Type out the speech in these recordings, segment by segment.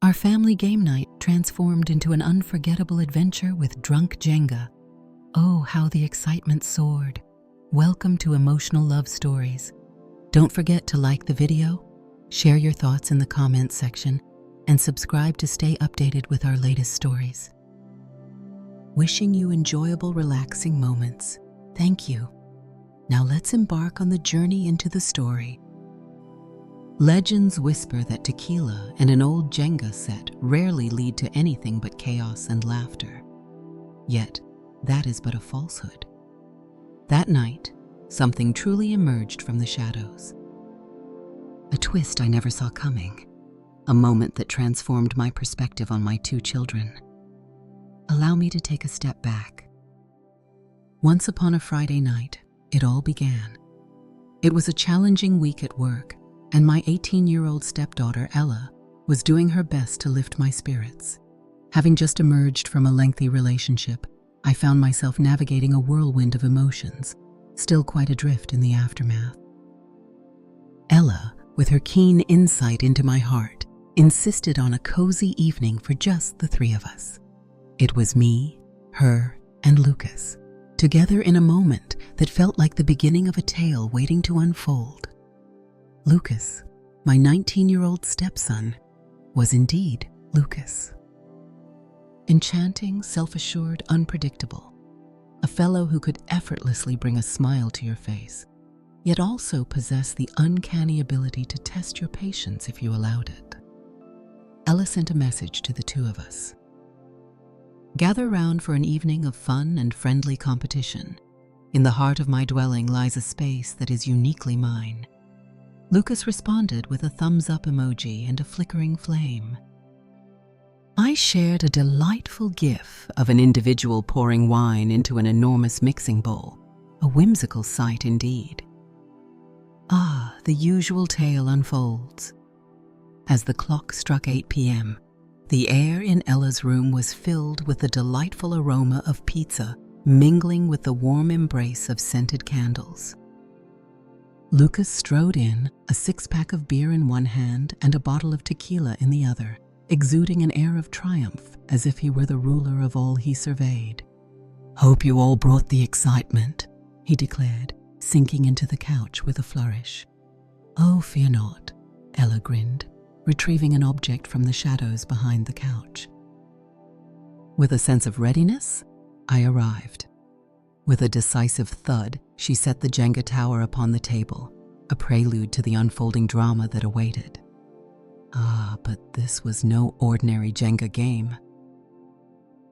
Our family game night transformed into an unforgettable adventure with drunk Jenga. Oh, how the excitement soared. Welcome to Emotional Love Stories. Don't forget to like the video, share your thoughts in the comments section, and subscribe to stay updated with our latest stories. Wishing you enjoyable, relaxing moments. Thank you. Now let's embark on the journey into the story. Legends whisper that tequila and an old Jenga set rarely lead to anything but chaos and laughter. Yet, that is but a falsehood. That night, something truly emerged from the shadows. A twist I never saw coming. A moment that transformed my perspective on my two children. Allow me to take a step back. Once upon a Friday night, it all began. It was a challenging week at work, and my 18-year-old stepdaughter, Ella, was doing her best to lift my spirits. Having just emerged from a lengthy relationship, I found myself navigating a whirlwind of emotions, still quite adrift in the aftermath. Ella, with her keen insight into my heart, insisted on a cozy evening for just the three of us. It was me, her, and Lucas, together in a moment that felt like the beginning of a tale waiting to unfold. Lucas, my 19-year-old stepson, was indeed Lucas. Enchanting, self-assured, unpredictable. A fellow who could effortlessly bring a smile to your face, yet also possessed the uncanny ability to test your patience if you allowed it. Ella sent a message to the two of us. Gather round for an evening of fun and friendly competition. In the heart of my dwelling lies a space that is uniquely mine. Lucas responded with a thumbs-up emoji and a flickering flame. I shared a delightful gif of an individual pouring wine into an enormous mixing bowl, a whimsical sight indeed. Ah, the usual tale unfolds. As the clock struck 8 p.m., the air in Ella's room was filled with the delightful aroma of pizza mingling with the warm embrace of scented candles. Lucas strode in, a six-pack of beer in one hand and a bottle of tequila in the other, exuding an air of triumph as if he were the ruler of all he surveyed. "Hope you all brought the excitement," he declared, sinking into the couch with a flourish. "Oh, fear not," Ella grinned, retrieving an object from the shadows behind the couch. With a sense of readiness, I arrived. With a decisive thud, she set the Jenga tower upon the table, a prelude to the unfolding drama that awaited. Ah, but this was no ordinary Jenga game.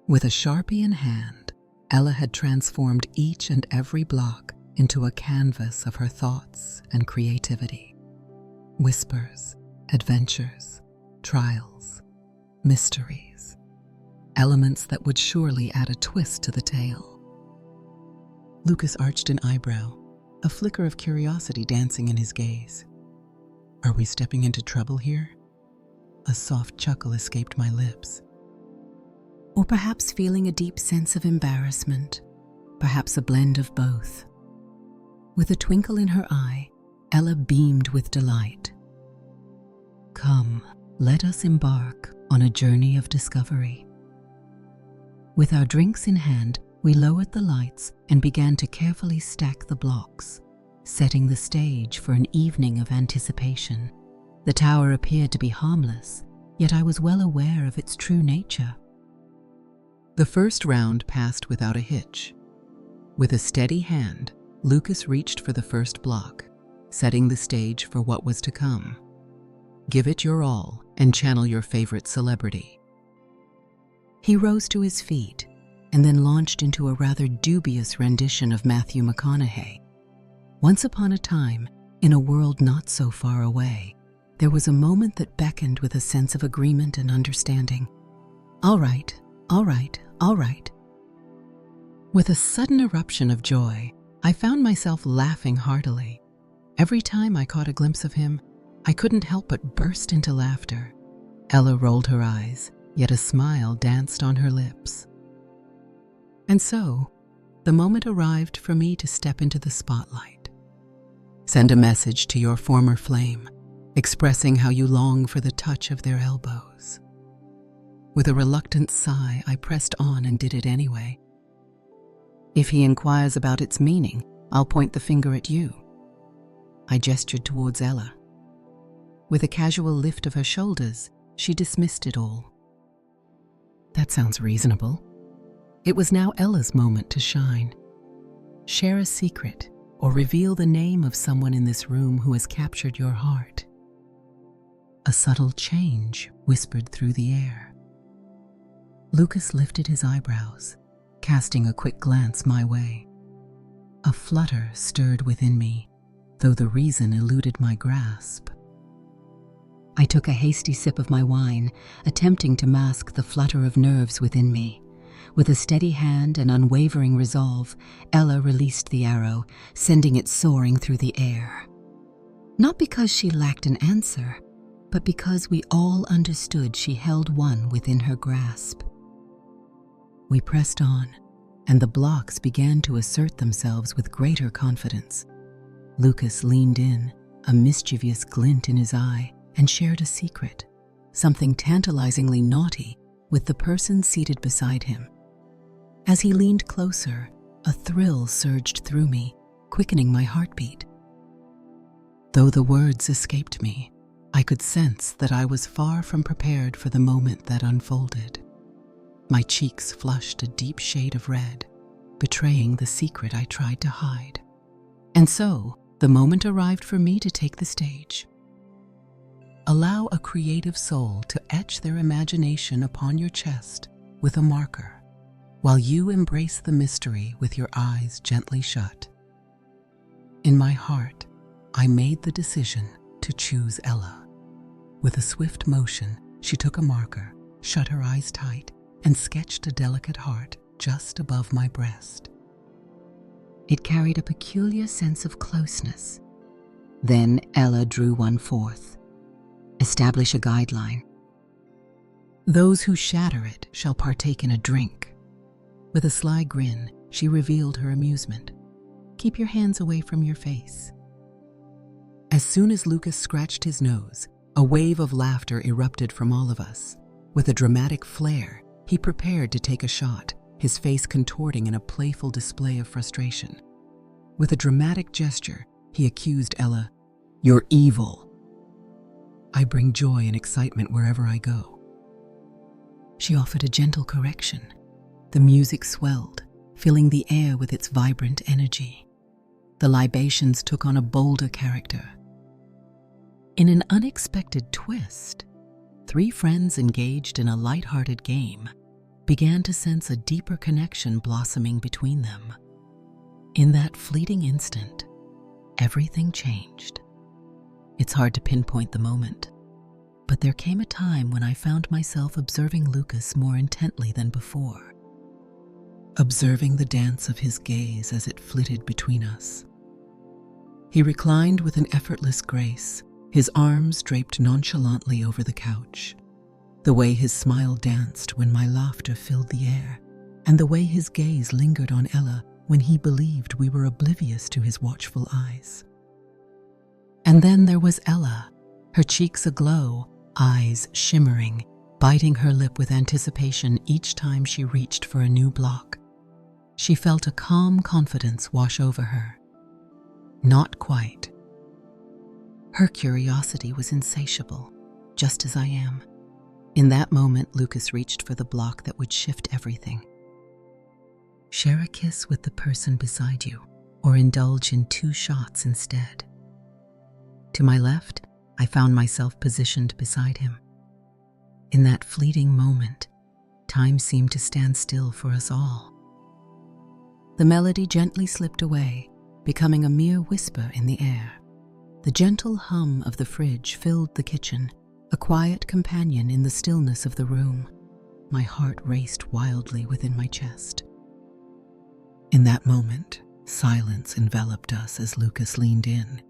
With a Sharpie in hand, Ella had transformed each and every block into a canvas of her thoughts and creativity. Whispers, adventures, trials, mysteries, elements that would surely add a twist to the tale. Lucas arched an eyebrow, a flicker of curiosity dancing in his gaze. Are we stepping into trouble here? A soft chuckle escaped my lips. Or perhaps feeling a deep sense of embarrassment, perhaps a blend of both. With a twinkle in her eye, Ella beamed with delight. Come, let us embark on a journey of discovery. With our drinks in hand, we lowered the lights and began to carefully stack the blocks, setting the stage for an evening of anticipation. The tower appeared to be harmless, yet I was well aware of its true nature. The first round passed without a hitch. With a steady hand, Lucas reached for the first block, setting the stage for what was to come. Give it your all and channel your favorite celebrity. He rose to his feet and then launched into a rather dubious rendition of Matthew McConaughey. Once upon a time, in a world not so far away, there was a moment that beckoned with a sense of agreement and understanding. All right, all right, all right. With a sudden eruption of joy, I found myself laughing heartily. Every time I caught a glimpse of him, I couldn't help but burst into laughter. Ella rolled her eyes, yet a smile danced on her lips. And so, the moment arrived for me to step into the spotlight. Send a message to your former flame, expressing how you long for the touch of their elbows. With a reluctant sigh, I pressed on and did it anyway. If he inquires about its meaning, I'll point the finger at you. I gestured towards Ella. With a casual lift of her shoulders, she dismissed it all. That sounds reasonable. It was now Ella's moment to shine. Share a secret or reveal the name of someone in this room who has captured your heart. A subtle change whispered through the air. Lucas lifted his eyebrows, casting a quick glance my way. A flutter stirred within me, though the reason eluded my grasp. I took a hasty sip of my wine, attempting to mask the flutter of nerves within me. With a steady hand and unwavering resolve, Ella released the arrow, sending it soaring through the air. Not because she lacked an answer, but because we all understood she held one within her grasp. We pressed on, and the blocks began to assert themselves with greater confidence. Lucas leaned in, a mischievous glint in his eye, and shared a secret, something tantalizingly naughty, with the person seated beside him. As he leaned closer, a thrill surged through me, quickening my heartbeat. Though the words escaped me, I could sense that I was far from prepared for the moment that unfolded. My cheeks flushed a deep shade of red, betraying the secret I tried to hide. And so, the moment arrived for me to take the stage. Allow a creative soul to etch their imagination upon your chest with a marker, while you embrace the mystery with your eyes gently shut. In my heart, I made the decision to choose Ella. With a swift motion, she took a marker, shut her eyes tight, and sketched a delicate heart just above my breast. It carried a peculiar sense of closeness. Then Ella drew one forth. Establish a guideline. Those who shatter it shall partake in a drink. With a sly grin, she revealed her amusement. Keep your hands away from your face. As soon as Lucas scratched his nose, a wave of laughter erupted from all of us. With a dramatic flair, he prepared to take a shot, his face contorting in a playful display of frustration. With a dramatic gesture, he accused Ella, "You're evil." I bring joy and excitement wherever I go. She offered a gentle correction. The music swelled, filling the air with its vibrant energy. The libations took on a bolder character. In an unexpected twist, three friends engaged in a light-hearted game began to sense a deeper connection blossoming between them. In that fleeting instant, everything changed. It's hard to pinpoint the moment, but there came a time when I found myself observing Lucas more intently than before, observing the dance of his gaze as it flitted between us. He reclined with an effortless grace, his arms draped nonchalantly over the couch. The way his smile danced when my laughter filled the air, and the way his gaze lingered on Ella when he believed we were oblivious to his watchful eyes. And then there was Ella, her cheeks aglow, eyes shimmering, biting her lip with anticipation each time she reached for a new block. She felt a calm confidence wash over her. Not quite. Her curiosity was insatiable, just as I am. In that moment, Lucas reached for the block that would shift everything. Share a kiss with the person beside you, or indulge in 2 shots instead. To my left, I found myself positioned beside him. In that fleeting moment, time seemed to stand still for us all. The melody gently slipped away, becoming a mere whisper in the air. The gentle hum of the fridge filled the kitchen, a quiet companion in the stillness of the room. My heart raced wildly within my chest. In that moment, silence enveloped us as Lucas leaned in,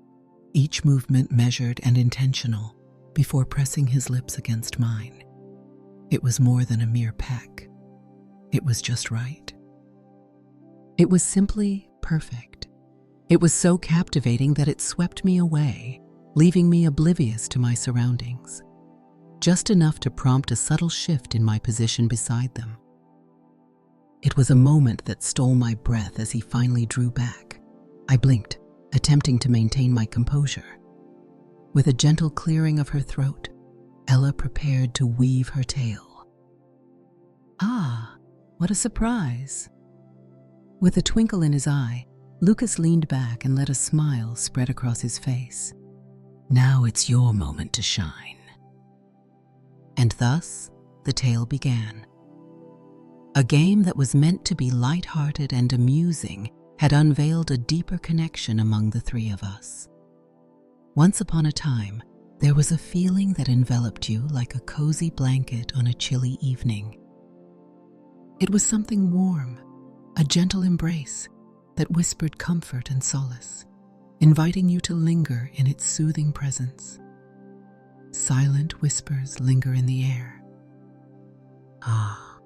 each movement measured and intentional, before pressing his lips against mine. It was more than a mere peck. It was just right. It was simply perfect. It was so captivating that it swept me away, leaving me oblivious to my surroundings. just enough to prompt a subtle shift in my position beside them. It was a moment that stole my breath as he finally drew back. I blinked, attempting to maintain my composure. With a gentle clearing of her throat, Ella prepared to weave her tale. "Ah, what a surprise." With a twinkle in his eye, Lucas leaned back and let a smile spread across his face. "Now it's your moment to shine." And thus, the tale began. A game that was meant to be light-hearted and amusing had unveiled a deeper connection among the three of us. Once upon a time, there was a feeling that enveloped you like a cozy blanket on a chilly evening. It was something warm, a gentle embrace that whispered comfort and solace, inviting you to linger in its soothing presence. Silent whispers linger in the air. Ah,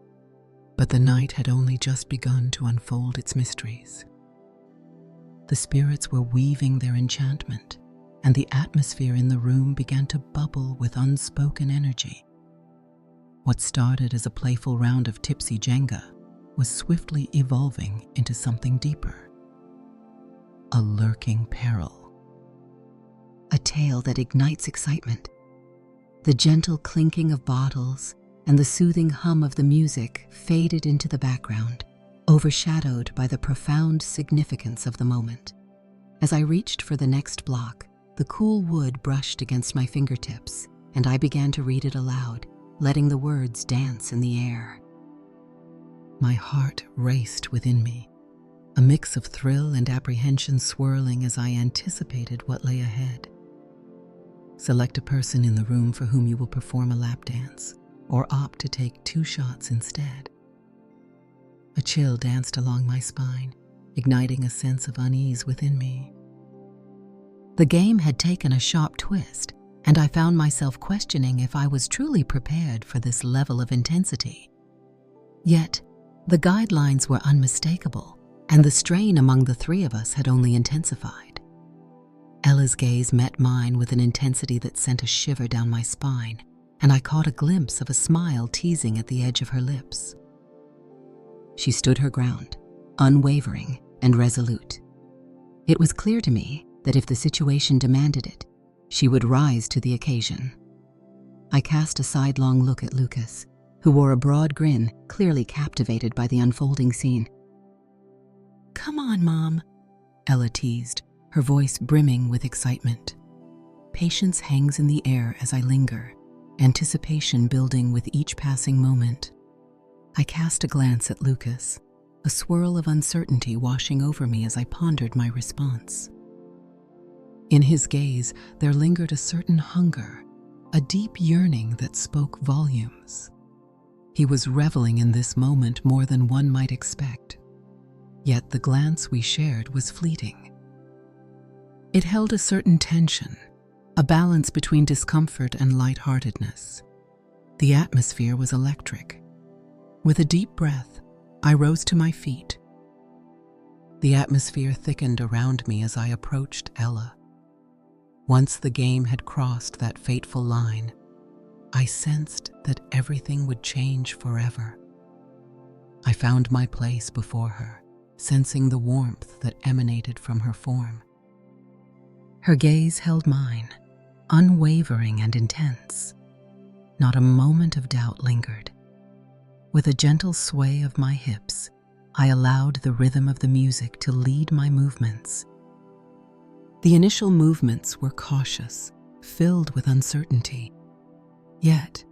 but the night had only just begun to unfold its mysteries. The spirits were weaving their enchantment, and the atmosphere in the room began to bubble with unspoken energy. What started as a playful round of tipsy Jenga was swiftly evolving into something deeper. A lurking peril. A tale that ignites excitement. The gentle clinking of bottles and the soothing hum of the music faded into the background, overshadowed by the profound significance of the moment. As I reached for the next block, the cool wood brushed against my fingertips, and I began to read it aloud, letting the words dance in the air. My heart raced within me, a mix of thrill and apprehension swirling as I anticipated what lay ahead. Select a person in the room for whom you will perform a lap dance, or opt to take 2 shots instead. A chill danced along my spine, igniting a sense of unease within me. The game had taken a sharp twist, and I found myself questioning if I was truly prepared for this level of intensity. Yet, the guidelines were unmistakable, and the strain among the three of us had only intensified. Ella's gaze met mine with an intensity that sent a shiver down my spine, and I caught a glimpse of a smile teasing at the edge of her lips. She stood her ground, unwavering and resolute. It was clear to me that if the situation demanded it, she would rise to the occasion. I cast a sidelong look at Lucas, who wore a broad grin, clearly captivated by the unfolding scene. "Come on, Mom," Ella teased, her voice brimming with excitement. Patience hangs in the air as I linger, anticipation building with each passing moment. I cast a glance at Lucas, a swirl of uncertainty washing over me as I pondered my response. In his gaze, there lingered a certain hunger, a deep yearning that spoke volumes. He was reveling in this moment more than one might expect. Yet the glance we shared was fleeting. It held a certain tension, a balance between discomfort and lightheartedness. The atmosphere was electric. With a deep breath, I rose to my feet. The atmosphere thickened around me as I approached Ella. Once the game had crossed that fateful line, I sensed that everything would change forever. I found my place before her, sensing the warmth that emanated from her form. Her gaze held mine, unwavering and intense. Not a moment of doubt lingered. With a gentle sway of my hips, I allowed the rhythm of the music to lead my movements. The initial movements were cautious, filled with uncertainty. Yet,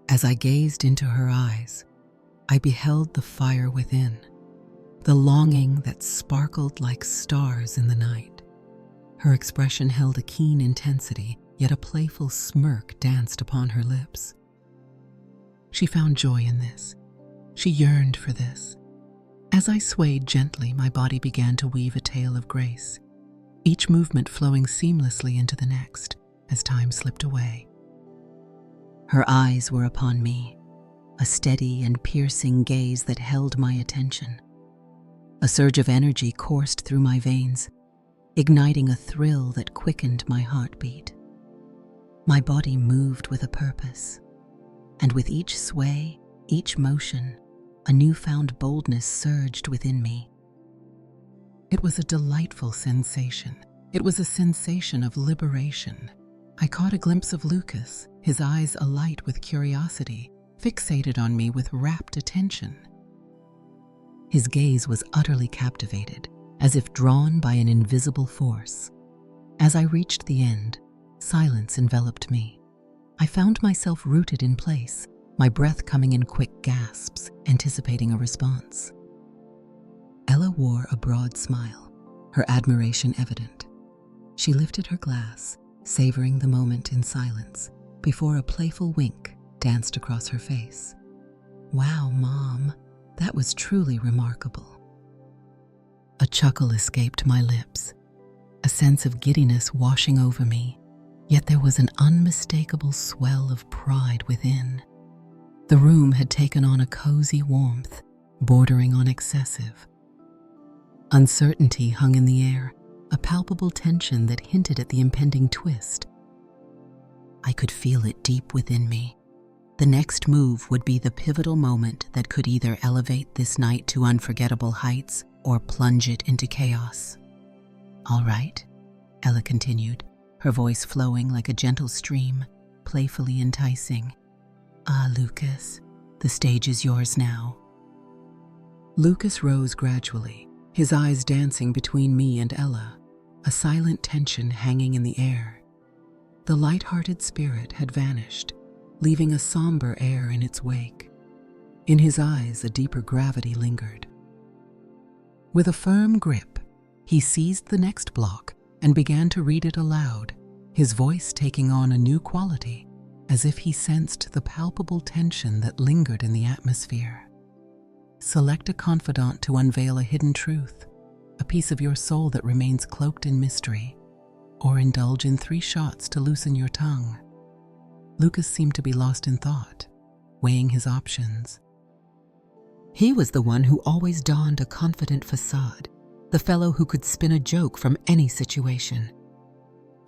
as I gazed into her eyes, I beheld the fire within, the longing that sparkled like stars in the night. Her expression held a keen intensity, yet a playful smirk danced upon her lips. She found joy in this. She yearned for this. As I swayed gently, my body began to weave a tale of grace, each movement flowing seamlessly into the next as time slipped away. Her eyes were upon me, a steady and piercing gaze that held my attention. A surge of energy coursed through my veins, igniting a thrill that quickened my heartbeat. My body moved with a purpose, and with each sway, each motion, a newfound boldness surged within me. It was a delightful sensation. It was a sensation of liberation. I caught a glimpse of Lucas, his eyes alight with curiosity, fixated on me with rapt attention. His gaze was utterly captivated, as if drawn by an invisible force. As I reached the end, silence enveloped me. I found myself rooted in place, my breath coming in quick gasps, anticipating a response. Ella wore a broad smile, her admiration evident. She lifted her glass, savoring the moment in silence, before a playful wink danced across her face. "Wow, Mom, that was truly remarkable." A chuckle escaped my lips, a sense of giddiness washing over me, yet there was an unmistakable swell of pride within. The room had taken on a cozy warmth, bordering on excessive. Uncertainty hung in the air, a palpable tension that hinted at the impending twist. I could feel it deep within me. The next move would be the pivotal moment that could either elevate this night to unforgettable heights or plunge it into chaos. "All right," Ella continued, her voice flowing like a gentle stream, playfully enticing. "Ah, Lucas, the stage is yours now." Lucas rose gradually, his eyes dancing between me and Ella, a silent tension hanging in the air. The light-hearted spirit had vanished, leaving a somber air in its wake. In his eyes, a deeper gravity lingered. With a firm grip, he seized the next block and began to read it aloud, his voice taking on a new quality, as if he sensed the palpable tension that lingered in the atmosphere. "Select a confidant to unveil a hidden truth, a piece of your soul that remains cloaked in mystery, or indulge in 3 shots to loosen your tongue." Lucas seemed to be lost in thought, weighing his options. He was the one who always donned a confident facade, the fellow who could spin a joke from any situation.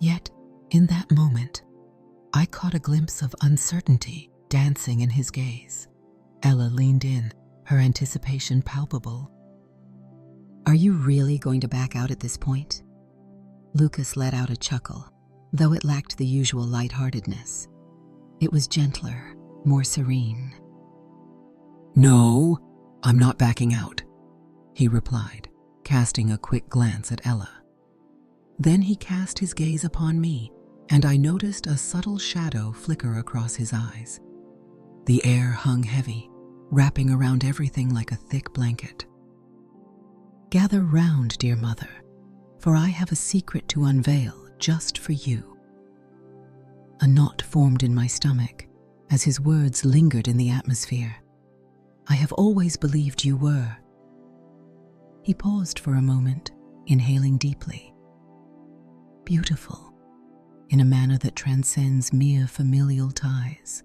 Yet, in that moment, I caught a glimpse of uncertainty dancing in his gaze. Ella leaned in, her anticipation palpable. "Are you really going to back out at this point?" Lucas let out a chuckle, though it lacked the usual lightheartedness. It was gentler, more serene. "No, I'm not backing out," he replied, casting a quick glance at Ella. Then he cast his gaze upon me, and I noticed a subtle shadow flicker across his eyes. The air hung heavy, wrapping around everything like a thick blanket. "Gather round, dear mother, for I have a secret to unveil just for you." A knot formed in my stomach as his words lingered in the atmosphere. "I have always believed you were." He paused for a moment, inhaling deeply. "Beautiful, in a manner that transcends mere familial ties."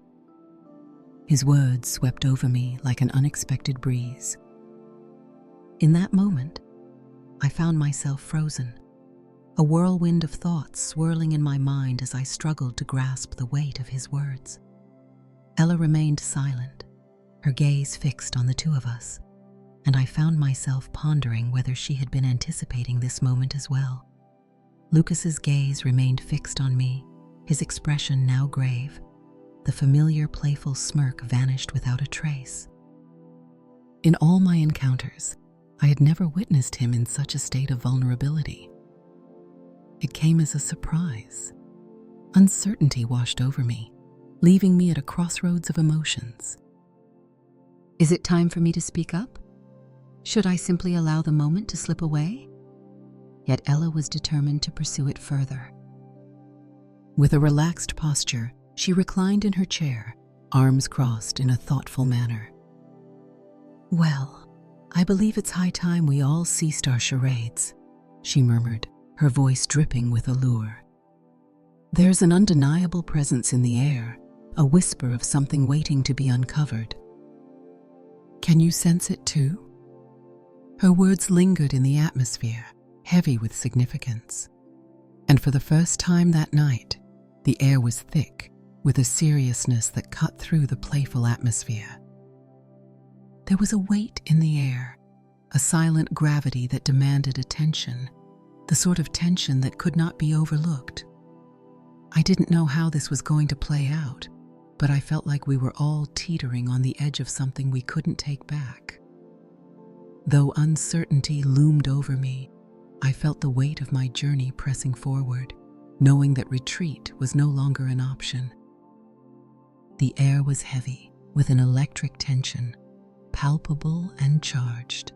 His words swept over me like an unexpected breeze. In that moment, I found myself frozen, a whirlwind of thoughts swirling in my mind as I struggled to grasp the weight of his words. Ella remained silent, her gaze fixed on the two of us, and I found myself pondering whether she had been anticipating this moment as well. Lucas's gaze remained fixed on me, his expression now grave. The familiar, playful smirk vanished without a trace. In all my encounters, I had never witnessed him in such a state of vulnerability. It came as a surprise. Uncertainty washed over me, leaving me at a crossroads of emotions. Is it time for me to speak up? Should I simply allow the moment to slip away? Yet Ella was determined to pursue it further. With a relaxed posture, she reclined in her chair, arms crossed in a thoughtful manner. "Well, I believe it's high time we all ceased our charades," she murmured, her voice dripping with allure. "There's an undeniable presence in the air, a whisper of something waiting to be uncovered. Can you sense it too?" Her words lingered in the atmosphere, heavy with significance. And for the first time that night, The air was thick, with a seriousness that cut through the playful atmosphere. There was a weight in the air, a silent gravity that demanded attention, the sort of tension that could not be overlooked. I didn't know how this was going to play out, but I felt like we were all teetering on the edge of something we couldn't take back. Though uncertainty loomed over me, I felt the weight of my journey pressing forward, knowing that retreat was no longer an option. The air was heavy, with an electric tension, palpable and charged.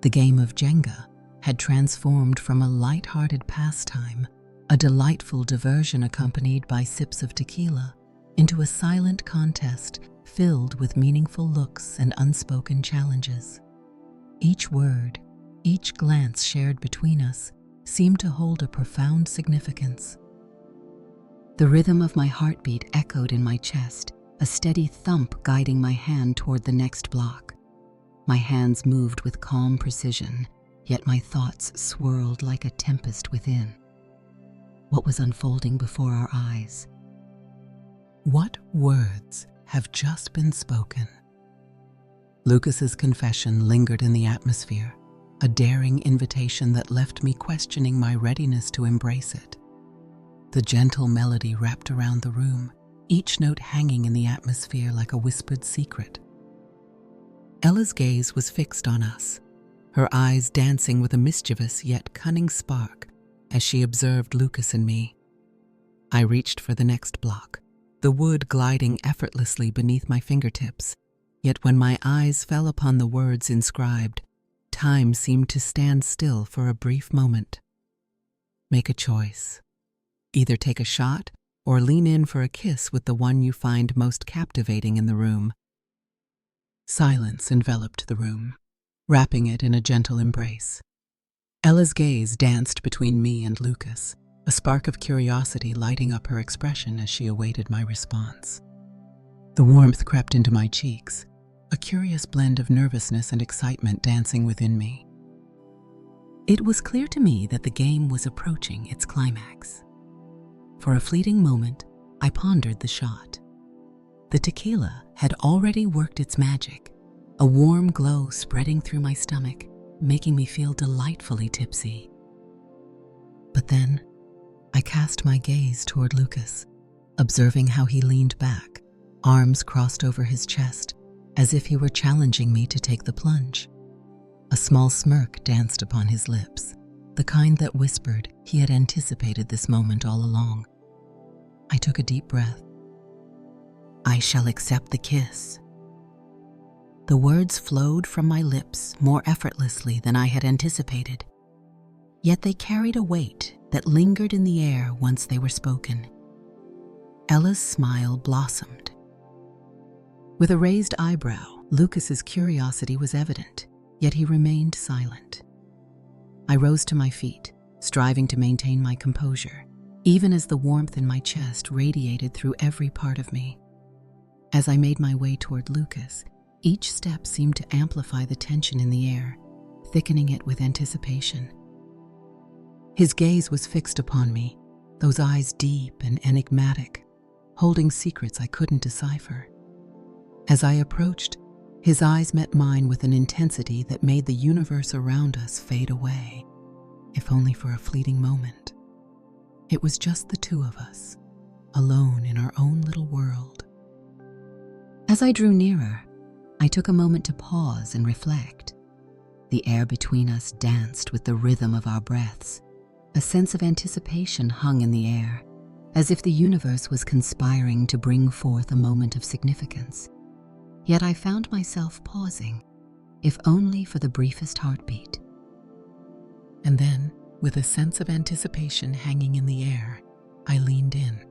The game of Jenga had transformed from a light-hearted pastime, a delightful diversion accompanied by sips of tequila, into a silent contest filled with meaningful looks and unspoken challenges. Each word, each glance shared between us seemed to hold a profound significance. The rhythm of my heartbeat echoed in my chest, a steady thump guiding my hand toward the next block. My hands moved with calm precision, yet my thoughts swirled like a tempest within. What was unfolding before our eyes? What words have just been spoken? Lucas's confession lingered in the atmosphere, a daring invitation that left me questioning my readiness to embrace it. The gentle melody wrapped around the room, each note hanging in the atmosphere like a whispered secret. Ella's gaze was fixed on us, her eyes dancing with a mischievous yet cunning spark as she observed Lucas and me. I reached for the next block, the wood gliding effortlessly beneath my fingertips, yet when my eyes fell upon the words inscribed, time seemed to stand still for a brief moment. Make a choice. Either take a shot or lean in for a kiss with the one you find most captivating in the room. Silence enveloped the room, wrapping it in a gentle embrace. Ella's gaze danced between me and Lucas, a spark of curiosity lighting up her expression as she awaited my response. The warmth crept into my cheeks, a curious blend of nervousness and excitement dancing within me. It was clear to me that the game was approaching its climax. For a fleeting moment, I pondered the shot. The tequila had already worked its magic, a warm glow spreading through my stomach, making me feel delightfully tipsy. But then, I cast my gaze toward Lucas, observing how he leaned back, arms crossed over his chest, as if he were challenging me to take the plunge. A small smirk danced upon his lips, the kind that whispered he had anticipated this moment all along. I took a deep breath. I shall accept the kiss. The words flowed from my lips more effortlessly than I had anticipated, yet they carried a weight that lingered in the air once they were spoken. Ella's smile blossomed. With a raised eyebrow, Lucas's curiosity was evident, yet he remained silent. I rose to my feet, striving to maintain my composure, even as the warmth in my chest radiated through every part of me. As I made my way toward Lucas, each step seemed to amplify the tension in the air, thickening it with anticipation. His gaze was fixed upon me, those eyes deep and enigmatic, holding secrets I couldn't decipher. As I approached, his eyes met mine with an intensity that made the universe around us fade away, if only for a fleeting moment. It was just the two of us, alone in our own little world. As I drew nearer, I took a moment to pause and reflect. The air between us danced with the rhythm of our breaths. A sense of anticipation hung in the air, as if the universe was conspiring to bring forth a moment of significance. Yet I found myself pausing, if only for the briefest heartbeat. And then, with a sense of anticipation hanging in the air, I leaned in.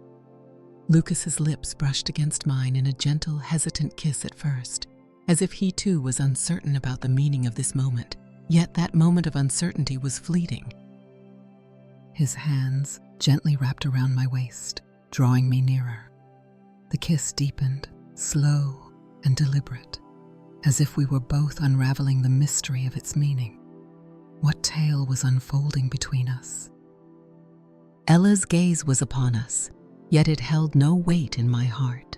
Lucas's lips brushed against mine in a gentle, hesitant kiss at first, as if he too was uncertain about the meaning of this moment. Yet that moment of uncertainty was fleeting. His hands gently wrapped around my waist, drawing me nearer. The kiss deepened, slow and deliberate, as if we were both unraveling the mystery of its meaning. What tale was unfolding between us? Ella's gaze was upon us, yet it held no weight in my heart.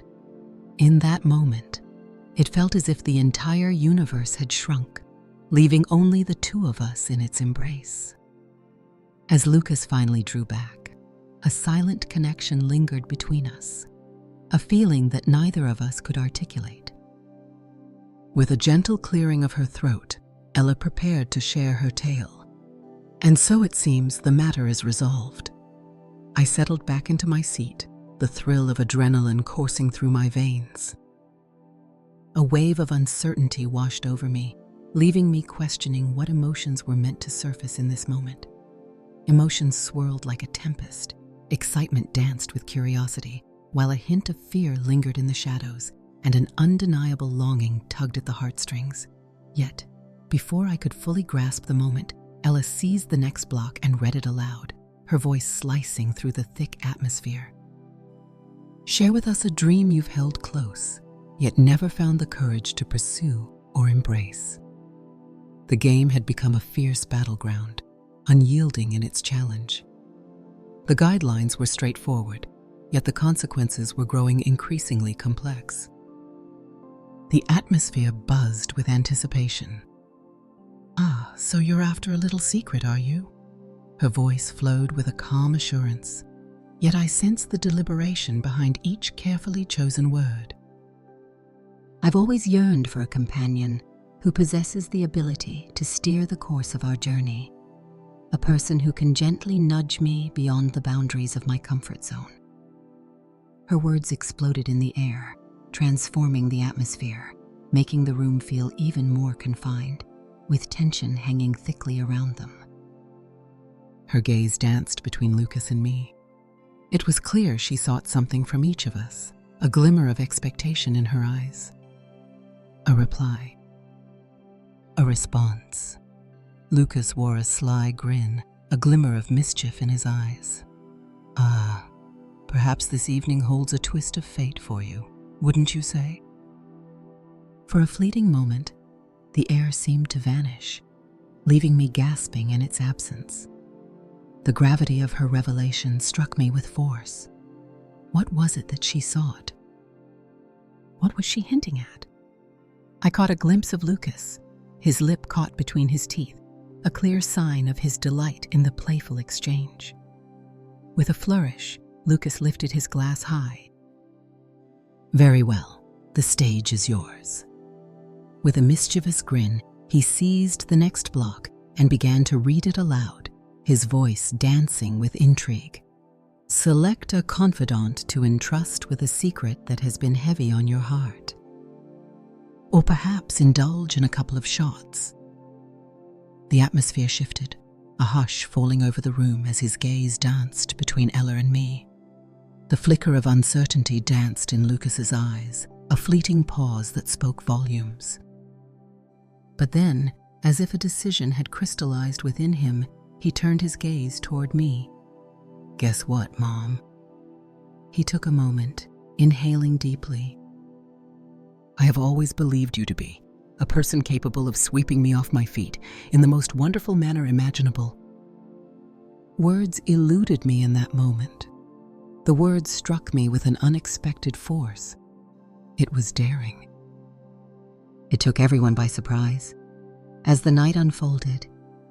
In that moment, it felt as if the entire universe had shrunk, leaving only the two of us in its embrace. As Lucas finally drew back, a silent connection lingered between us, a feeling that neither of us could articulate. With a gentle clearing of her throat, Ella prepared to share her tale. And so it seems the matter is resolved. I settled back into my seat, the thrill of adrenaline coursing through my veins. A wave of uncertainty washed over me, leaving me questioning what emotions were meant to surface in this moment. Emotions swirled like a tempest. Excitement danced with curiosity, while a hint of fear lingered in the shadows, and an undeniable longing tugged at the heartstrings. Yet, before I could fully grasp the moment, Ella seized the next block and read it aloud, her voice slicing through the thick atmosphere. Share with us a dream you've held close, yet never found the courage to pursue or embrace. The game had become a fierce battleground, unyielding in its challenge. The guidelines were straightforward, yet the consequences were growing increasingly complex. The atmosphere buzzed with anticipation. "Ah, so you're after a little secret, are you?" Her voice flowed with a calm assurance, yet I sensed the deliberation behind each carefully chosen word. "I've always yearned for a companion who possesses the ability to steer the course of our journey, a person who can gently nudge me beyond the boundaries of my comfort zone." Her words exploded in the air, transforming the atmosphere, making the room feel even more confined, with tension hanging thickly around them. Her gaze danced between Lucas and me. It was clear she sought something from each of us, a glimmer of expectation in her eyes. A reply. A response. Lucas wore a sly grin, a glimmer of mischief in his eyes. "Ah, perhaps this evening holds a twist of fate for you, wouldn't you say?" For a fleeting moment, the air seemed to vanish, leaving me gasping in its absence. The gravity of her revelation struck me with force. What was it that she sought? What was she hinting at? I caught a glimpse of Lucas, his lip caught between his teeth, a clear sign of his delight in the playful exchange. With a flourish, Lucas lifted his glass high. "Very well, the stage is yours." With a mischievous grin, he seized the next block and began to read it aloud, his voice dancing with intrigue. "Select a confidant to entrust with a secret that has been heavy on your heart. Or perhaps indulge in a couple of shots." The atmosphere shifted, a hush falling over the room as his gaze danced between Ella and me. The flicker of uncertainty danced in Lucas's eyes, a fleeting pause that spoke volumes. But then, as if a decision had crystallized within him, he turned his gaze toward me. "Guess what, Mom?" He took a moment, inhaling deeply. "I have always believed you to be a person capable of sweeping me off my feet in the most wonderful manner imaginable." Words eluded me in that moment. The words struck me with an unexpected force. It was daring. It took everyone by surprise. As the night unfolded,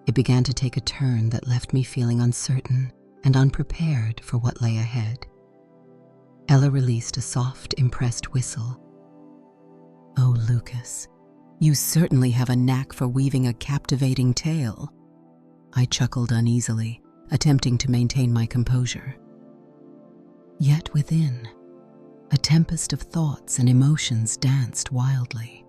it began to take a turn that left me feeling uncertain and unprepared for what lay ahead. Ella released a soft, impressed whistle. "Oh, Lucas, you certainly have a knack for weaving a captivating tale." I chuckled uneasily, attempting to maintain my composure. Yet within, a tempest of thoughts and emotions danced wildly.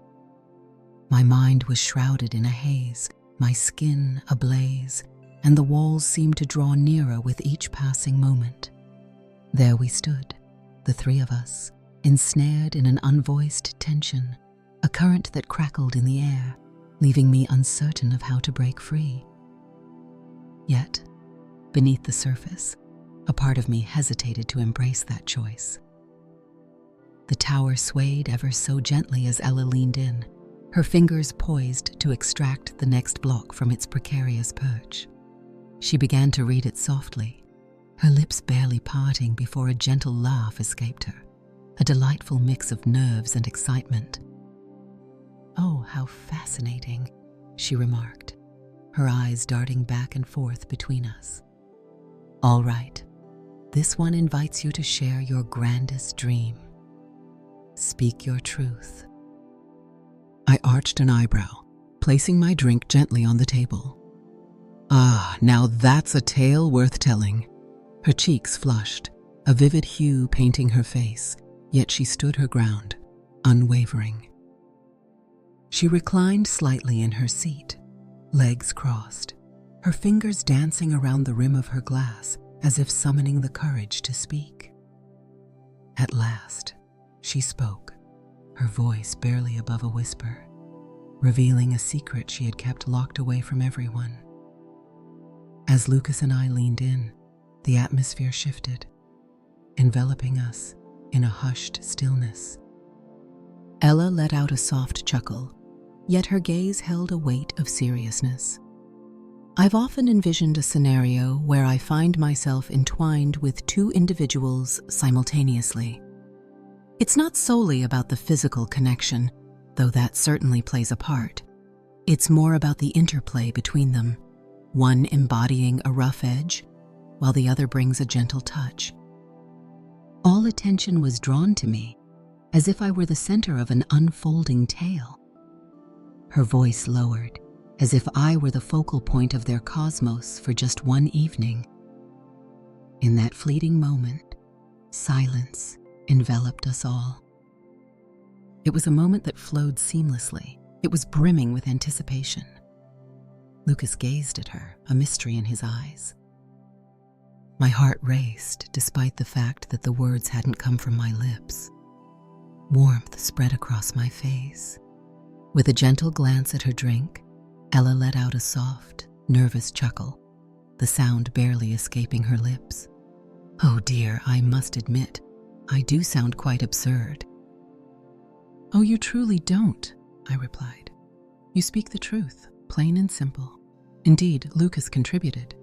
My mind was shrouded in a haze, my skin ablaze, and the walls seemed to draw nearer with each passing moment. There we stood, the three of us, ensnared in an unvoiced tension, a current that crackled in the air, leaving me uncertain of how to break free. Yet, beneath the surface, a part of me hesitated to embrace that choice. The tower swayed ever so gently as Ella leaned in, her fingers poised to extract the next block from its precarious perch. She began to read it softly, her lips barely parting before a gentle laugh escaped her, a delightful mix of nerves and excitement. "Oh, how fascinating," she remarked, her eyes darting back and forth between us. "All right, this one invites you to share your grandest dream. Speak your truth." I arched an eyebrow, placing my drink gently on the table. "Ah, now that's a tale worth telling." Her cheeks flushed, a vivid hue painting her face, yet she stood her ground, unwavering. She reclined slightly in her seat, legs crossed, her fingers dancing around the rim of her glass as if summoning the courage to speak. At last, she spoke, her voice barely above a whisper, revealing a secret she had kept locked away from everyone. As Lucas and I leaned in, the atmosphere shifted, enveloping us in a hushed stillness. Ella let out a soft chuckle, yet her gaze held a weight of seriousness. I've often envisioned a scenario where I find myself entwined with two individuals simultaneously. It's not solely about the physical connection, though that certainly plays a part. It's more about the interplay between them, one embodying a rough edge, while the other brings a gentle touch. All attention was drawn to me, as if I were the center of an unfolding tale. Her voice lowered, as if I were the focal point of their cosmos for just one evening. In that fleeting moment, silence enveloped us all. It was a moment that flowed seamlessly. It was brimming with anticipation. Lucas gazed at her, a mystery in his eyes. My heart raced, despite the fact that the words hadn't come from my lips. Warmth spread across my face. With a gentle glance at her drink, Ella let out a soft, nervous chuckle, the sound barely escaping her lips. "Oh dear, I must admit, I do sound quite absurd." "Oh, you truly don't," I replied. "You speak the truth, plain and simple. Indeed, Lucas contributed."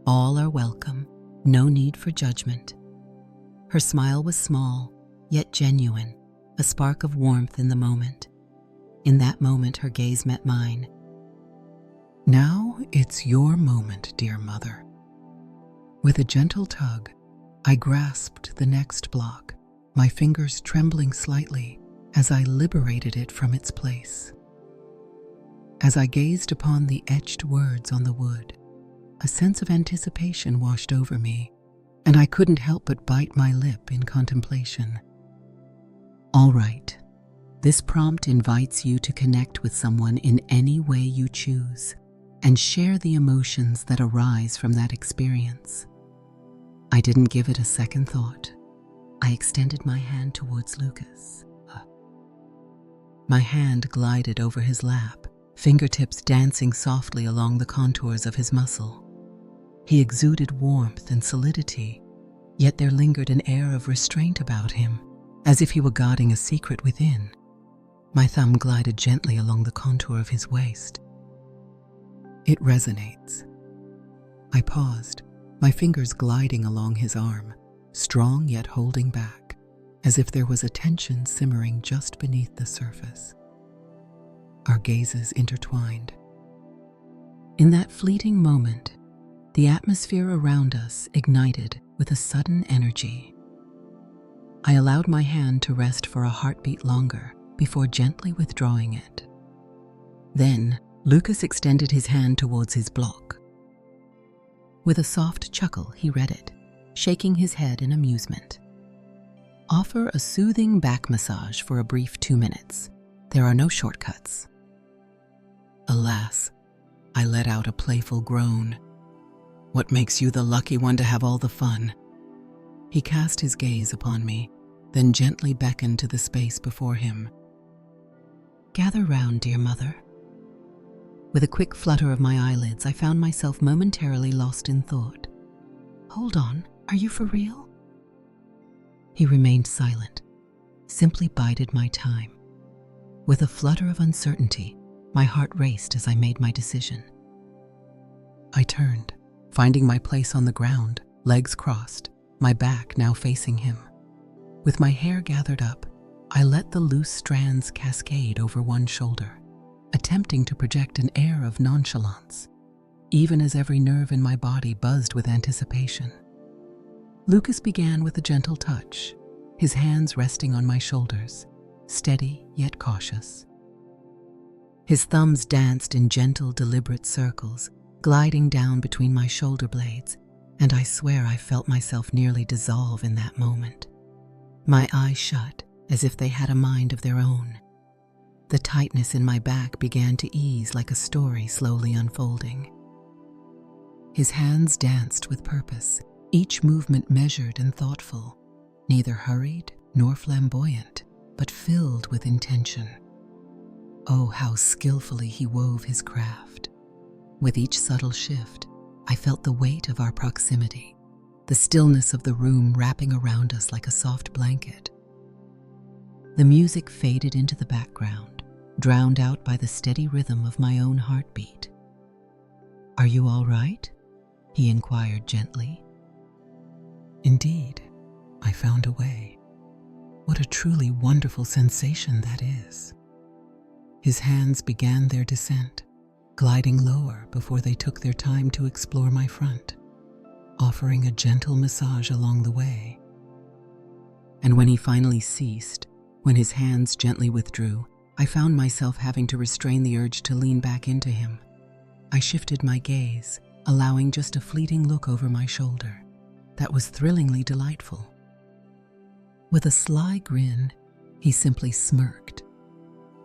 "All are welcome, no need for judgment." Her smile was small, yet genuine, a spark of warmth in the moment. In that moment, her gaze met mine. "Now it's your moment, dear mother." With a gentle tug, I grasped the next block, my fingers trembling slightly as I liberated it from its place. As I gazed upon the etched words on the wood, a sense of anticipation washed over me, and I couldn't help but bite my lip in contemplation. "All right. This prompt invites you to connect with someone in any way you choose and share the emotions that arise from that experience." I didn't give it a second thought. I extended my hand towards Lucas. My hand glided over his lap, fingertips dancing softly along the contours of his muscle. He exuded warmth and solidity, yet there lingered an air of restraint about him, as if he were guarding a secret within. My thumb glided gently along the contour of his waist. "It resonates." I paused, my fingers gliding along his arm, strong yet holding back, as if there was a tension simmering just beneath the surface. Our gazes intertwined. In that fleeting moment, the atmosphere around us ignited with a sudden energy. I allowed my hand to rest for a heartbeat longer before gently withdrawing it. Then, Lucas extended his hand towards his block. With a soft chuckle, he read it, shaking his head in amusement. "Offer a soothing back massage for a brief 2 minutes. There are no shortcuts." Alas, I let out a playful groan. "What makes you the lucky one to have all the fun?" He cast his gaze upon me, then gently beckoned to the space before him. "Gather round, dear mother." With a quick flutter of my eyelids, I found myself momentarily lost in thought. "Hold on, are you for real?" He remained silent, simply bided my time. With a flutter of uncertainty, my heart raced as I made my decision. I turned, finding my place on the ground, legs crossed, my back now facing him. With my hair gathered up, I let the loose strands cascade over one shoulder, attempting to project an air of nonchalance, even as every nerve in my body buzzed with anticipation. Lucas began with a gentle touch, his hands resting on my shoulders, steady yet cautious. His thumbs danced in gentle, deliberate circles, gliding down between my shoulder blades, and I swear I felt myself nearly dissolve in that moment. My eyes shut, as if they had a mind of their own. The tightness in my back began to ease like a story slowly unfolding. His hands danced with purpose, each movement measured and thoughtful, neither hurried nor flamboyant, but filled with intention. Oh, how skillfully he wove his craft. With each subtle shift, I felt the weight of our proximity, the stillness of the room wrapping around us like a soft blanket. The music faded into the background, drowned out by the steady rhythm of my own heartbeat. "Are you all right?" he inquired gently. "Indeed, I found a way. What a truly wonderful sensation that is." His hands began their descent, gliding lower before they took their time to explore my front, offering a gentle massage along the way. And when he finally ceased, when his hands gently withdrew, I found myself having to restrain the urge to lean back into him. I shifted my gaze, allowing just a fleeting look over my shoulder. That was thrillingly delightful. With a sly grin, he simply smirked.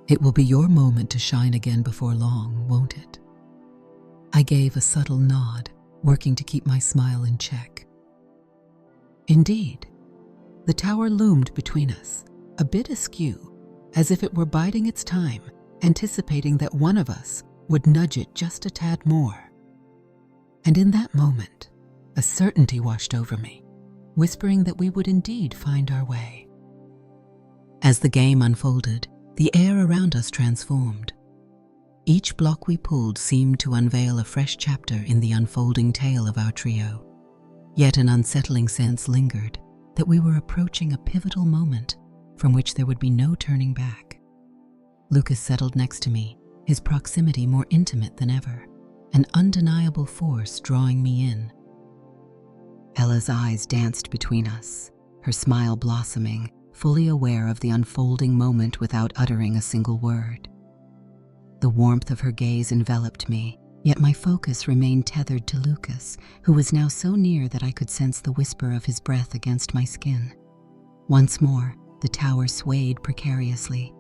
"It will be your moment to shine again before long, won't it?" I gave a subtle nod, working to keep my smile in check. Indeed, the tower loomed between us, a bit askew, as if it were biding its time, anticipating that one of us would nudge it just a tad more. And in that moment, a certainty washed over me, whispering that we would indeed find our way. As the game unfolded, the air around us transformed. Each block we pulled seemed to unveil a fresh chapter in the unfolding tale of our trio. Yet an unsettling sense lingered that we were approaching a pivotal moment from which there would be no turning back. Lucas settled next to me, his proximity more intimate than ever, an undeniable force drawing me in. Ella's eyes danced between us, her smile blossoming, fully aware of the unfolding moment without uttering a single word. The warmth of her gaze enveloped me, yet my focus remained tethered to Lucas, who was now so near that I could sense the whisper of his breath against my skin. Once more, the tower swayed precariously.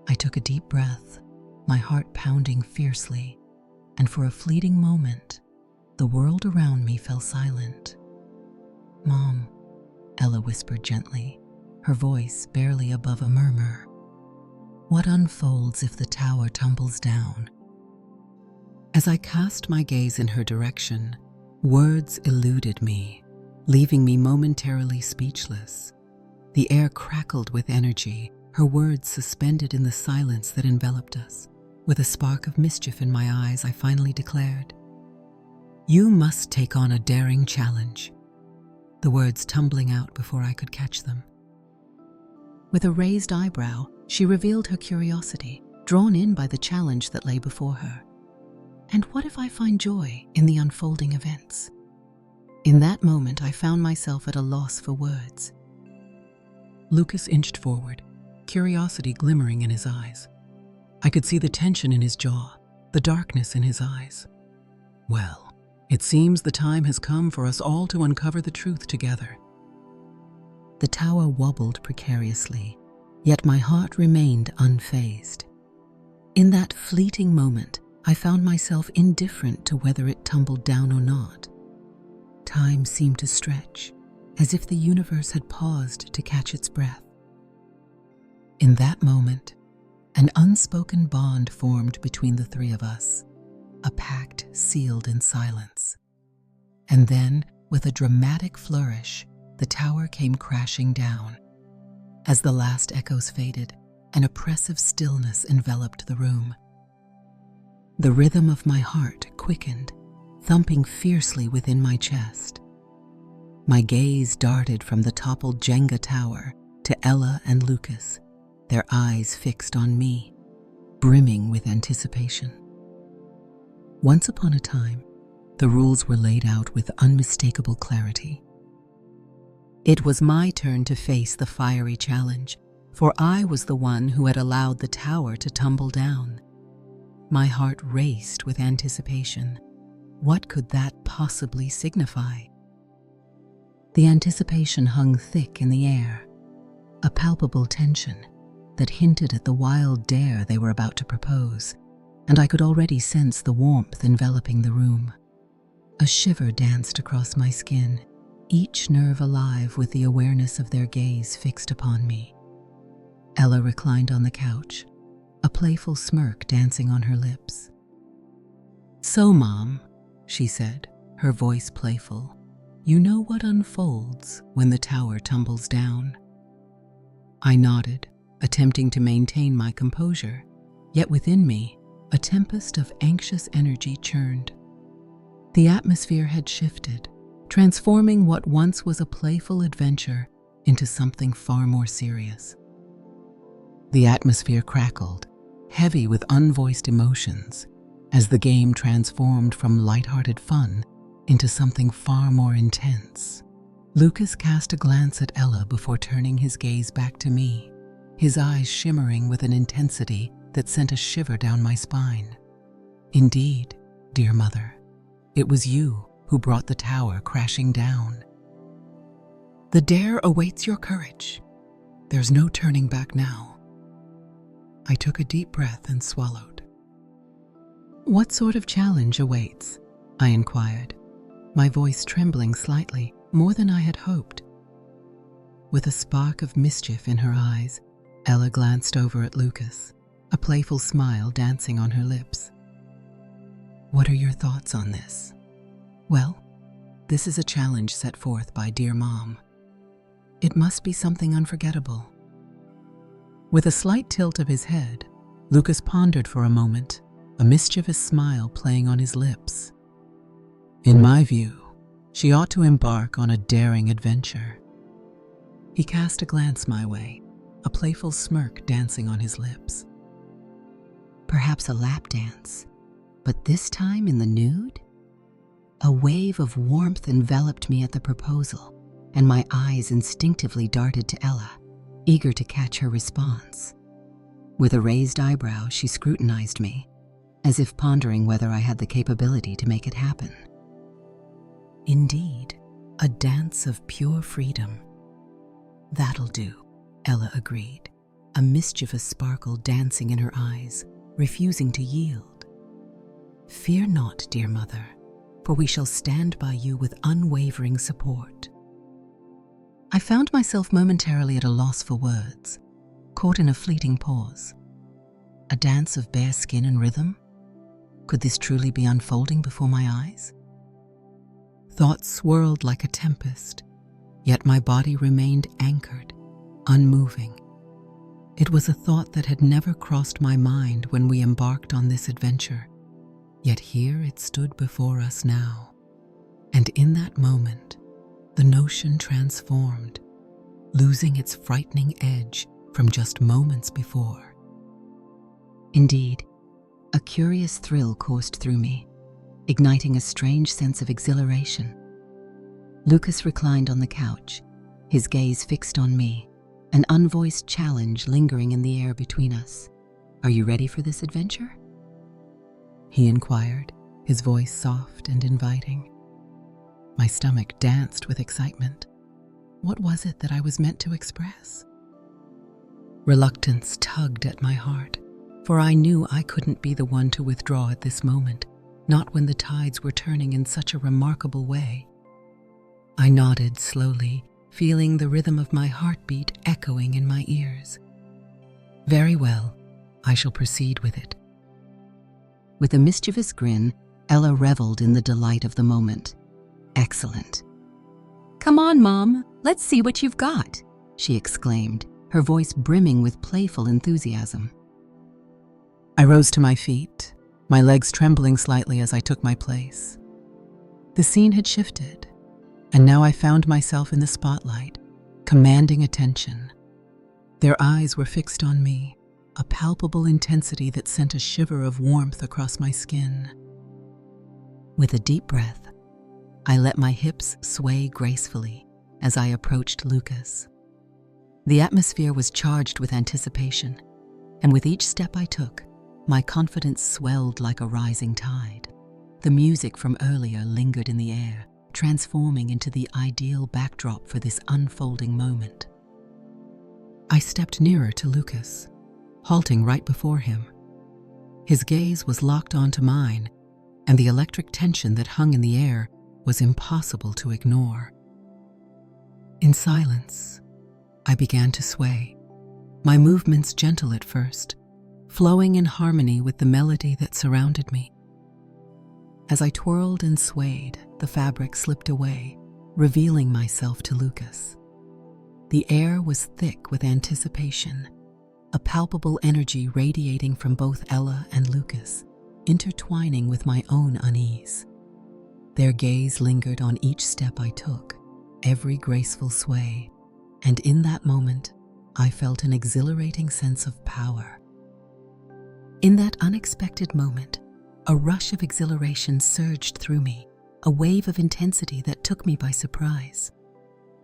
I took a deep breath, my heart pounding fiercely, and for a fleeting moment, the world around me fell silent. "Mom," Ella whispered gently, her voice barely above a murmur. "What unfolds if the tower tumbles down?" As I cast my gaze in her direction, words eluded me, leaving me momentarily speechless. The air crackled with energy, her words suspended in the silence that enveloped us. With a spark of mischief in my eyes, I finally declared, "You must take on a daring challenge," the words tumbling out before I could catch them. With a raised eyebrow, she revealed her curiosity, drawn in by the challenge that lay before her. And what if I find joy in the unfolding events? In that moment, I found myself at a loss for words. Lucas inched forward, curiosity glimmering in his eyes. I could see the tension in his jaw, the darkness in his eyes. Well, it seems the time has come for us all to uncover the truth together. The tower wobbled precariously, yet my heart remained unfazed. In that fleeting moment, I found myself indifferent to whether it tumbled down or not. Time seemed to stretch, as if the universe had paused to catch its breath. In that moment, an unspoken bond formed between the three of us, a pact sealed in silence. And then, with a dramatic flourish, the tower came crashing down. As the last echoes faded, an oppressive stillness enveloped the room. The rhythm of my heart quickened, thumping fiercely within my chest. My gaze darted from the toppled Jenga tower to Ella and Lucas, their eyes fixed on me, brimming with anticipation. Once upon a time, the rules were laid out with unmistakable clarity. It was my turn to face the fiery challenge, for I was the one who had allowed the tower to tumble down. My heart raced with anticipation. What could that possibly signify? The anticipation hung thick in the air, a palpable tension that hinted at the wild dare they were about to propose, and I could already sense the warmth enveloping the room. A shiver danced across my skin, each nerve alive with the awareness of their gaze fixed upon me. Ella reclined on the couch, a playful smirk dancing on her lips. "So, Mom," she said, her voice playful, "you know what unfolds when the tower tumbles down?" I nodded, attempting to maintain my composure, yet within me, a tempest of anxious energy churned. The atmosphere had shifted, transforming what once was a playful adventure into something far more serious. The atmosphere crackled, heavy with unvoiced emotions, as the game transformed from lighthearted fun into something far more intense. Lucas cast a glance at Ella before turning his gaze back to me, his eyes shimmering with an intensity that sent a shiver down my spine. "Indeed, dear mother, it was you who brought the tower crashing down. The dare awaits your courage. There's no turning back now." I took a deep breath and swallowed. "What sort of challenge awaits?" I inquired, my voice trembling slightly, more than I had hoped. With a spark of mischief in her eyes, Ella glanced over at Lucas, a playful smile dancing on her lips. "What are your thoughts on this?" "Well, this is a challenge set forth by dear Mom. It must be something unforgettable." With a slight tilt of his head, Lucas pondered for a moment, a mischievous smile playing on his lips. "In my view, she ought to embark on a daring adventure." He cast a glance my way, a playful smirk dancing on his lips. Perhaps a lap dance, but this time in the nude? A wave of warmth enveloped me at the proposal, and my eyes instinctively darted to Ella, eager to catch her response. With a raised eyebrow, she scrutinized me, as if pondering whether I had the capability to make it happen. "Indeed, a dance of pure freedom." "That'll do," Ella agreed, a mischievous sparkle dancing in her eyes, refusing to yield. "Fear not, dear mother, for we shall stand by you with unwavering support." I found myself momentarily at a loss for words, caught in a fleeting pause. A dance of bare skin and rhythm? Could this truly be unfolding before my eyes? Thoughts swirled like a tempest, yet my body remained anchored, unmoving. It was a thought that had never crossed my mind when we embarked on this adventure, yet here it stood before us now. And in that moment, the notion transformed, losing its frightening edge from just moments before. Indeed, a curious thrill coursed through me, igniting a strange sense of exhilaration. Lucas reclined on the couch, his gaze fixed on me, an unvoiced challenge lingering in the air between us. "Are you ready for this adventure?" he inquired, his voice soft and inviting. My stomach danced with excitement. What was it that I was meant to express? Reluctance tugged at my heart, for I knew I couldn't be the one to withdraw at this moment, not when the tides were turning in such a remarkable way. I nodded slowly, feeling the rhythm of my heartbeat echoing in my ears. "Very well, I shall proceed with it." With a mischievous grin, Ella reveled in the delight of the moment. "Excellent." "Come on, Mom, let's see what you've got," she exclaimed, her voice brimming with playful enthusiasm. I rose to my feet, my legs trembling slightly as I took my place. The scene had shifted, And now I found myself in the spotlight, commanding attention. Their eyes were fixed on me, a palpable intensity that sent a shiver of warmth across my skin. With a deep breath, I let my hips sway gracefully as I approached Lucas. The atmosphere was charged with anticipation, and with each step I took, my confidence swelled like a rising tide. The music from earlier lingered in the air, transforming into the ideal backdrop for this unfolding moment. I stepped nearer to Lucas, halting right before him. His gaze was locked onto mine, and the electric tension that hung in the air was impossible to ignore. In silence, I began to sway, my movements gentle at first, flowing in harmony with the melody that surrounded me. As I twirled and swayed, the fabric slipped away, revealing myself to Lucas. The air was thick with anticipation, a palpable energy radiating from both Ella and Lucas, intertwining with my own unease. Their gaze lingered on each step I took, every graceful sway, and in that moment, I felt an exhilarating sense of power. In that unexpected moment, a rush of exhilaration surged through me, a wave of intensity that took me by surprise.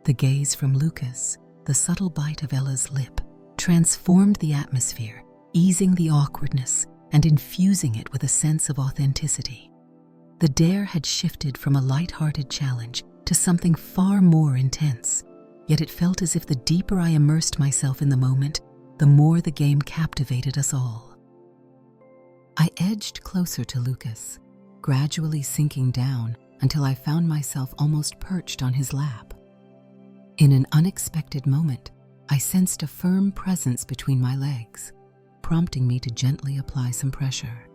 The gaze from Lucas, the subtle bite of Ella's lip, transformed the atmosphere, easing the awkwardness and infusing it with a sense of authenticity. The dare had shifted from a light-hearted challenge to something far more intense, yet it felt as if the deeper I immersed myself in the moment, the more the game captivated us all. I edged closer to Lucas, gradually sinking down until I found myself almost perched on his lap. In an unexpected moment, I sensed a firm presence between my legs, prompting me to gently apply some pressure.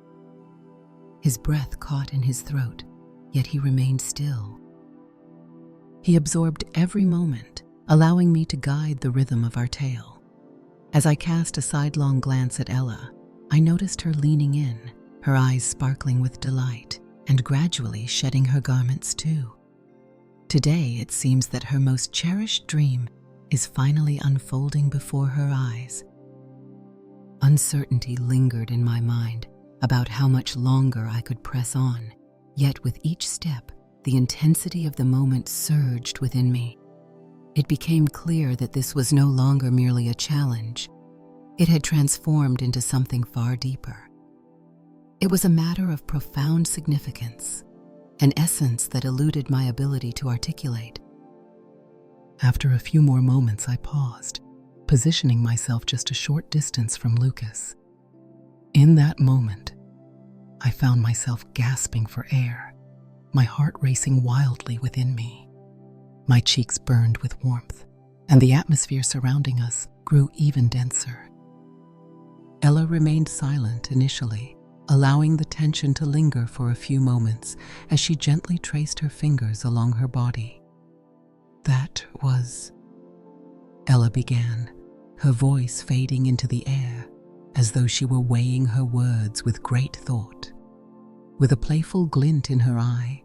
His breath caught in his throat, yet he remained still. He absorbed every moment, allowing me to guide the rhythm of our tale. As I cast a sidelong glance at Ella, I noticed her leaning in, her eyes sparkling with delight, and gradually shedding her garments too. Today it seems that her most cherished dream is finally unfolding before her eyes. Uncertainty lingered in my mind about how much longer I could press on, yet with each step, the intensity of the moment surged within me. It became clear that this was no longer merely a challenge. It had transformed into something far deeper. It was a matter of profound significance, an essence that eluded my ability to articulate. After a few more moments, I paused, positioning myself just a short distance from Lucas. In that moment, I found myself gasping for air, my heart racing wildly within me. My cheeks burned with warmth, and the atmosphere surrounding us grew even denser. Ella remained silent initially, allowing the tension to linger for a few moments as she gently traced her fingers along her body. "That was..." Ella began, her voice fading into the air, as though she were weighing her words with great thought. With a playful glint in her eye,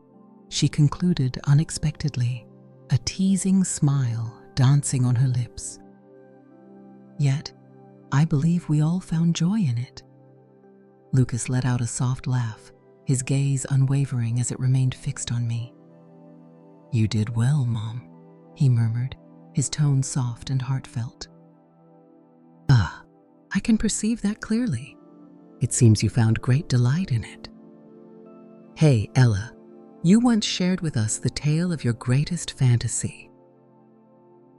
she concluded unexpectedly, a teasing smile dancing on her lips. "Yet, I believe we all found joy in it." Lucas let out a soft laugh, his gaze unwavering as it remained fixed on me. "You did well, Mom," he murmured, his tone soft and heartfelt. "Ah, I can perceive that clearly. It seems you found great delight in it." "Hey, Ella, you once shared with us the tale of your greatest fantasy.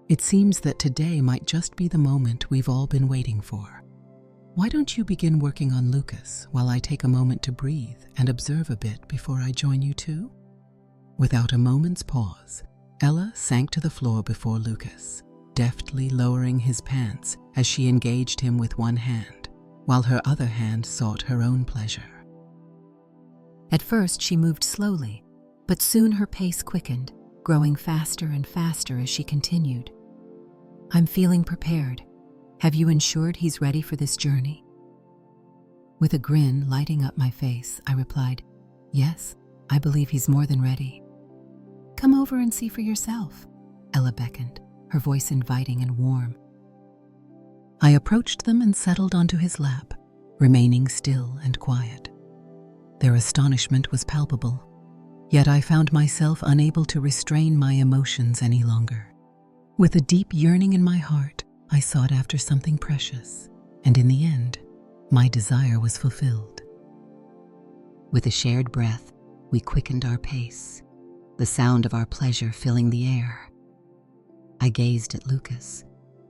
It seems that today might just be the moment we've all been waiting for. Why don't you begin working on Lucas while I take a moment to breathe and observe a bit before I join you too?" Without a moment's pause, Ella sank to the floor before Lucas, deftly lowering his pants as she engaged him with one hand, while her other hand sought her own pleasure. At first she moved slowly, but soon her pace quickened, growing faster and faster as she continued. "I'm feeling prepared. Have you ensured he's ready for this journey?" With a grin lighting up my face, I replied, "Yes, I believe he's more than ready." Come over and see for yourself, Ella beckoned, her voice inviting and warm. I approached them and settled onto his lap, remaining still and quiet. Their astonishment was palpable, yet I found myself unable to restrain my emotions any longer. With a deep yearning in my heart, I sought after something precious, and in the end, my desire was fulfilled. With a shared breath, we quickened our pace, the sound of our pleasure filling the air. I gazed at Lucas,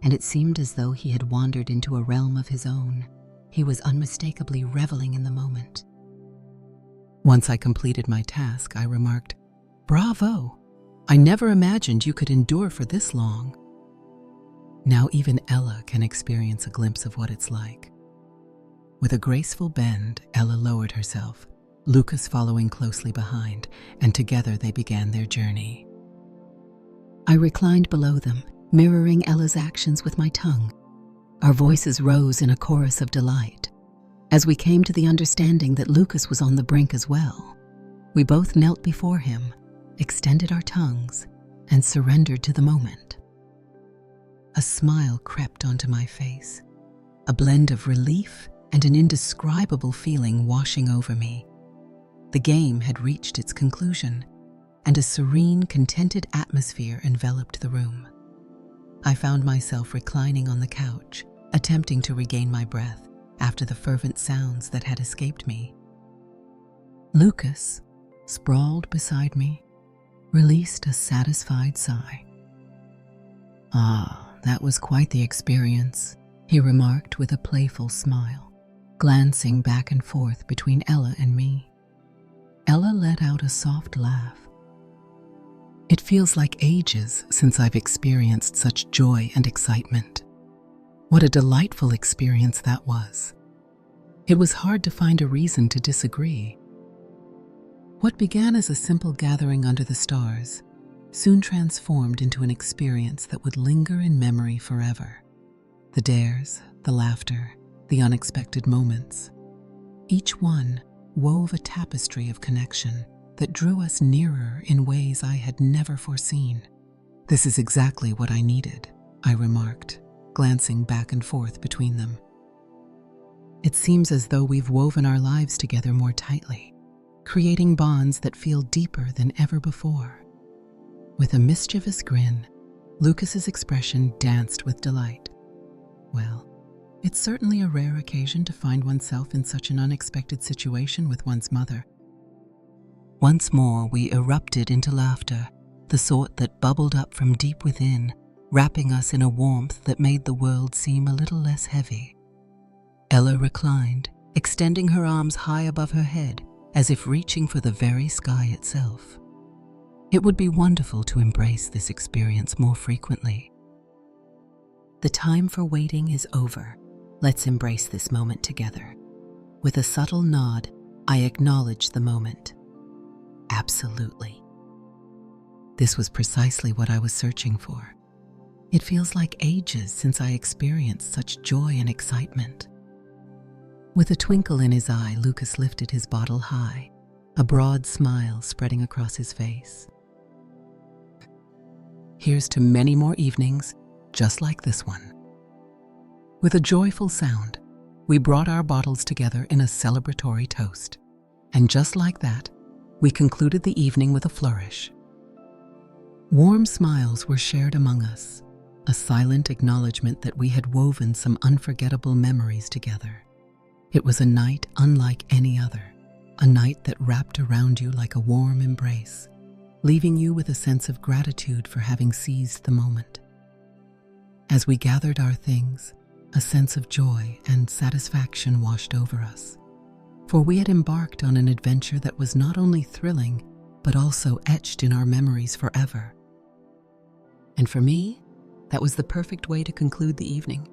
and it seemed as though he had wandered into a realm of his own. He was unmistakably reveling in the moment. Once I completed my task, I remarked, "Bravo! I never imagined you could endure for this long." Now even Ella can experience a glimpse of what it's like. With a graceful bend, Ella lowered herself, Lucas following closely behind, and together they began their journey. I reclined below them, mirroring Ella's actions with my tongue. Our voices rose in a chorus of delight. As we came to the understanding that Lucas was on the brink as well, we both knelt before him, extended our tongues, and surrendered to the moment. A smile crept onto my face, a blend of relief and an indescribable feeling washing over me. The game had reached its conclusion, and a serene, contented atmosphere enveloped the room. I found myself reclining on the couch, attempting to regain my breath after the fervent sounds that had escaped me. Lucas, sprawled beside me, released a satisfied sigh. "Ah, that was quite the experience," he remarked with a playful smile, glancing back and forth between Ella and me. Ella let out a soft laugh. "It feels like ages since I've experienced such joy and excitement. What a delightful experience that was. It was hard to find a reason to disagree." What began as a simple gathering under the stars soon transformed into an experience that would linger in memory forever. The dares, the laughter, the unexpected moments. Each one wove a tapestry of connection that drew us nearer in ways I had never foreseen. "This is exactly what I needed," I remarked, glancing back and forth between them. "It seems as though we've woven our lives together more tightly, creating bonds that feel deeper than ever before." With a mischievous grin, Lucas's expression danced with delight. "Well, it's certainly a rare occasion to find oneself in such an unexpected situation with one's mother." Once more we erupted into laughter, the sort that bubbled up from deep within, wrapping us in a warmth that made the world seem a little less heavy. Ella reclined, extending her arms high above her head, as if reaching for the very sky itself. It would be wonderful to embrace this experience more frequently. "The time for waiting is over. Let's embrace this moment together." With a subtle nod, I acknowledged the moment. "Absolutely." This was precisely what I was searching for. It feels like ages since I experienced such joy and excitement. With a twinkle in his eye, Lucas lifted his bottle high, a broad smile spreading across his face. "Here's to many more evenings just like this one." With a joyful sound, we brought our bottles together in a celebratory toast. And just like that, we concluded the evening with a flourish. Warm smiles were shared among us, a silent acknowledgement that we had woven some unforgettable memories together. It was a night unlike any other, a night that wrapped around you like a warm embrace, leaving you with a sense of gratitude for having seized the moment. As we gathered our things, a sense of joy and satisfaction washed over us, for we had embarked on an adventure that was not only thrilling, but also etched in our memories forever. And for me, that was the perfect way to conclude the evening.